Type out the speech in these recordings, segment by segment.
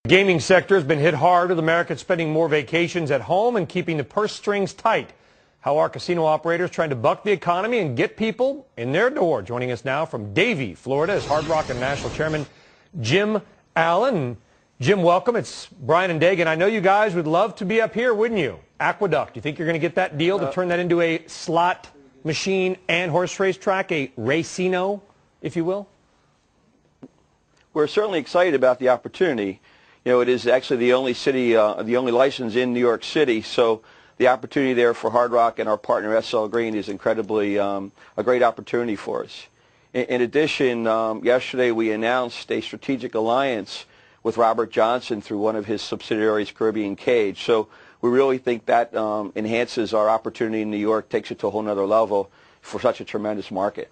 Gaming sector has been hit hard with Americans spending more vacations at home and keeping the purse strings tight. How are casino operators trying to buck the economy and get people in their door? Joining us now from Davie, Florida, is Hard Rock International Chairman Jim Allen. Jim, welcome. It's Brian and Dagan. I know you guys would love to be up here, wouldn't you? Aqueduct. You think you're going to get that deal to turn that into a slot machine and horse race track, a racino, if you will? We're certainly excited about the opportunity. You know, it is actually the only city, the only license in New York City, so the opportunity there for Hard Rock and our partner SL Green is incredibly a great opportunity for us. In addition, yesterday we announced a strategic alliance with Robert Johnson through one of his subsidiaries, Caribbean Cage. So we really think that enhances our opportunity in New York, takes it to a whole nother level for such a tremendous market.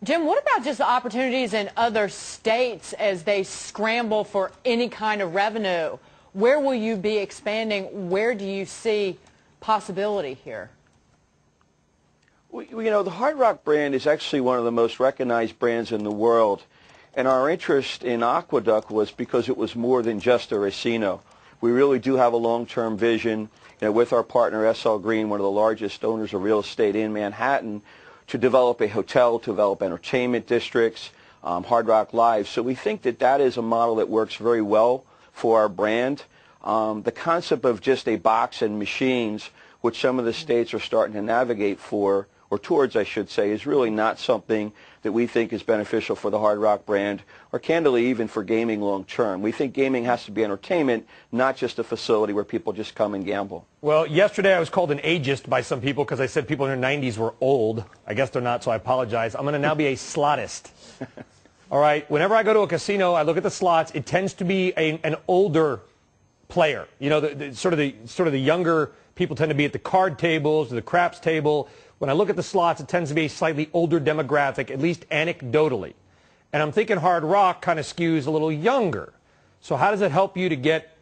Jim, what about just the opportunities in other states as they scramble for any kind of revenue? Where will you be expanding? Where do you see possibility here? Well, you know, the Hard Rock brand is actually one of the most recognized brands in the world. And our interest in Aqueduct was because it was more than just a racino. We really do have a long-term vision, you know, with our partner SL Green, one of the largest owners of real estate in Manhattan, to develop a hotel, to develop entertainment districts, Hard Rock Live. So we think that that is a model that works very well for our brand. The concept of just a box and machines, which some of the states are starting to navigate for, or towards I should say, is really not something that we think is beneficial for the Hard Rock brand, or candidly even for gaming long term. We think gaming has to be entertainment, not just a facility where people just come and gamble. Well, yesterday I was called an ageist by some people because I said people in their 90s were old. I guess they're not, so I apologize. I'm going to now be a slotist. All right, whenever I go to a casino, I look at the slots. It tends to be an older player. You know, the sort of the younger people tend to be at the card tables or the craps table. When I look at the slots, it tends to be a slightly older demographic, at least anecdotally. And I'm thinking Hard Rock kind of skews a little younger. So how does it help you to get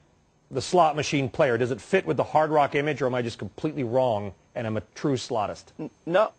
the slot machine player? Does it fit with the Hard Rock image, or am I just completely wrong and I'm a true slotist? No,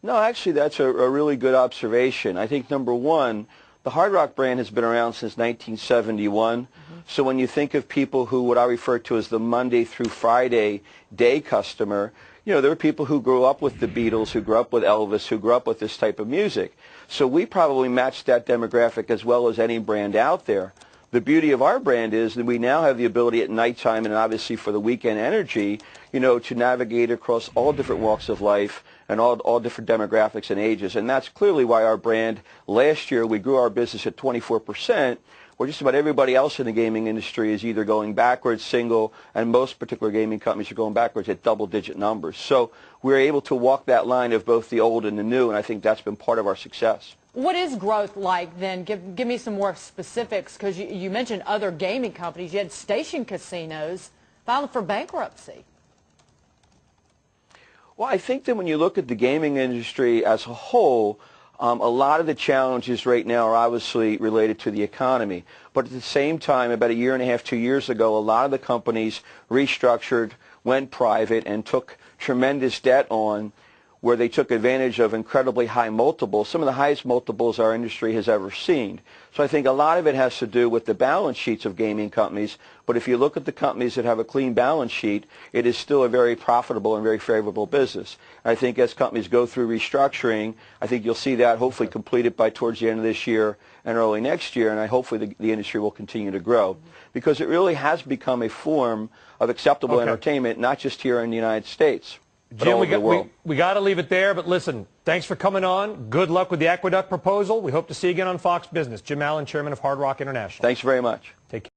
actually that's a really good observation. I think, number one, the Hard Rock brand has been around since 1971. So when you think of people who, what I refer to as the Monday through Friday day customer, you know, there are people who grew up with the Beatles, who grew up with Elvis, who grew up with this type of music. So we probably match that demographic as well as any brand out there. The beauty of our brand is that we now have the ability at nighttime and obviously for the weekend energy, you know, to navigate across all different walks of life and all different demographics and ages. And that's clearly why our brand, last year we grew our business at 24%, where just about everybody else in the gaming industry is either going backwards, single, and most particular gaming companies are going backwards at double-digit numbers. So we're able to walk that line of both the old and the new, and I think that's been part of our success. What is growth like then? Give me some more specifics, because you mentioned other gaming companies. You had station casinos filing for bankruptcy. Well, I think that when you look at the gaming industry as a whole, a lot of the challenges right now are obviously related to the economy. But at the same time, about a year and a half, 2 years ago, a lot of the companies restructured, went private, and took tremendous debt on, where they took advantage of incredibly high multiples, some of the highest multiples our industry has ever seen. So I think a lot of it has to do with the balance sheets of gaming companies, but if you look at the companies that have a clean balance sheet, it is still a very profitable and very favorable business. I think as companies go through restructuring, I think you'll see that hopefully completed by towards the end of this year and early next year, and hopefully the industry will continue to grow, because it really has become a form of acceptable entertainment, not just here in the United States. Jim, we got to leave it there, but listen, thanks for coming on. Good luck with the Aqueduct proposal. We hope to see you again on Fox Business. Jim Allen, Chairman of Hard Rock International. Thanks very much. Take care.